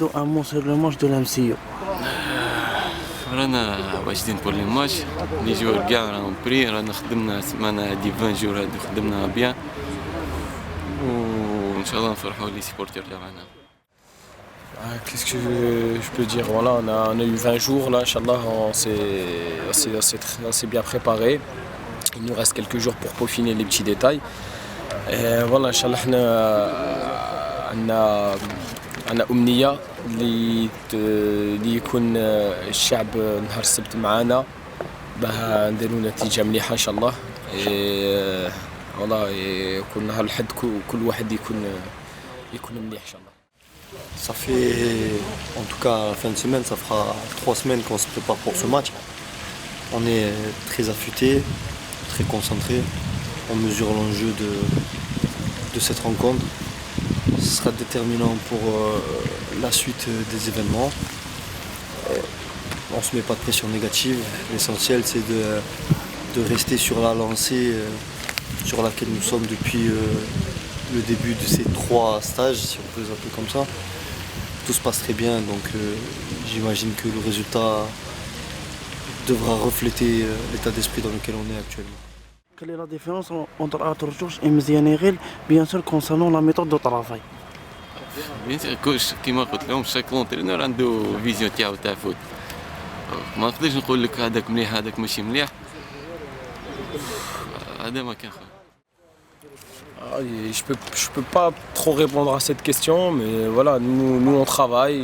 Ronaldo, un mot sur le match de l'MCU. رانا واجدين بور لي ماتش لي جوار كاع راهم بري رانا خدمنا السيمانه هادي 20 جور هادو خدمنا بيان وان شاء الله نفرحوا لي سيبورتير تاعنا. Qu'est-ce que je peux dire? Voilà, on a eu 20 jours là, Inch'Allah, on s'est assez bien préparé. Il nous reste quelques jours pour peaufiner les petits détails. Et voilà, Inch'Allah, عندنا أمنية اللي يكون الشعب نهار السبت معانا باه نديرو نتيجة مليحة إن شاء الله. والله يكون نهار الأحد كل واحد يكون مليح إن شاء الله. Ça fait, en tout cas à la fin de semaine, ça fera 3 semaines qu'on se prépare pour ce match. On est très affûté, très concentré. On mesure l'enjeu de cette rencontre. Ce sera déterminant pour la suite des événements. On ne se met pas de pression négative. L'essentiel c'est de rester sur la lancée sur laquelle nous sommes depuis le début de ces 3 stages, si on peut les appeler comme ça. Tout se passe très bien, donc j'imagine que le résultat devra refléter l'état d'esprit dans lequel on est actuellement. Quelle est la différence entre Arthur George et Mziane Ghil, bien sûr concernant la méthode de travail? بيان سور كلش كيما قلت لهم شاك لونترينور عنده فيزيون تاعو تاع فوت ما نقدرش نقول لك هذاك مليح هذاك ماشي مليح هذا ما كان Je peux pas trop répondre à cette question, mais voilà, nous on travaille,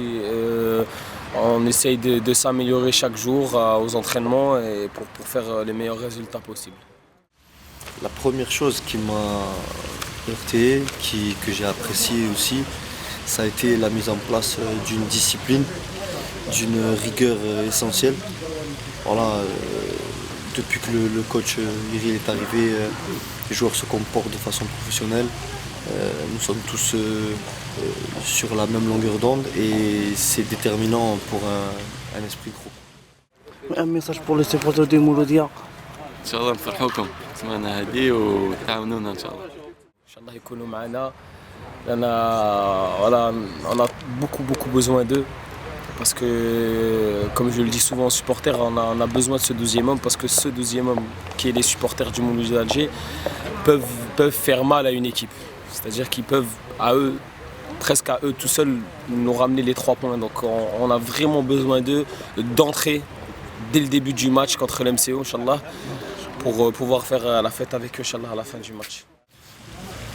on essaye de s'améliorer chaque jour aux entraînements et pour faire les meilleurs résultats possibles. La première chose qui m'a heurté, que j'ai apprécié aussi, ça a été la mise en place d'une discipline, d'une rigueur essentielle. Voilà, depuis que le coach Iri est arrivé, les joueurs se comportent de façon professionnelle. Nous sommes tous sur la même longueur d'onde et c'est déterminant pour un esprit groupe. Un message pour les supporters du Mouloudia. ان شاء الله نفرحوكم السمانه هادي وتعاونونا ان شاء الله. ان شاء الله يكونوا معنا لان voilà, on a beaucoup besoin d'eux parce que comme je le dis souvent aux supporters, on a besoin de ce 12e homme parce que ce 12e homme qui est les supporters du Mouloudia d'Alger peuvent faire mal à une équipe. C'est-à-dire qu'ils peuvent presque à eux tout seuls nous ramener les 3 points. Donc on a vraiment besoin d'eux d'entrer dès le début du match contre l'MCO, Inch'Allah, pour pouvoir faire la fête avec eux, Inch'Allah, à la fin du match.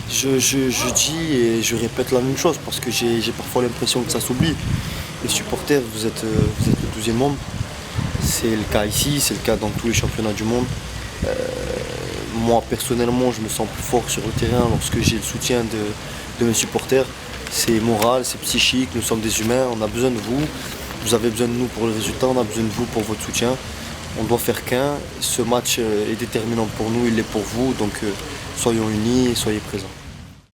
Je dis et je répète la même chose parce que j'ai parfois l'impression que ça s'oublie. Les supporters, vous êtes le 12e membre. C'est le cas ici, c'est le cas dans tous les championnats du monde. Moi personnellement, je me sens plus fort sur le terrain lorsque j'ai le soutien de mes supporters. C'est moral, c'est psychique, nous sommes des humains, on a besoin de vous. Vous avez besoin de nous pour le résultat, on a besoin de vous pour votre soutien. On doit faire qu'un. Ce match est déterminant pour nous, il l'est pour vous, donc soyons unis et soyez présents.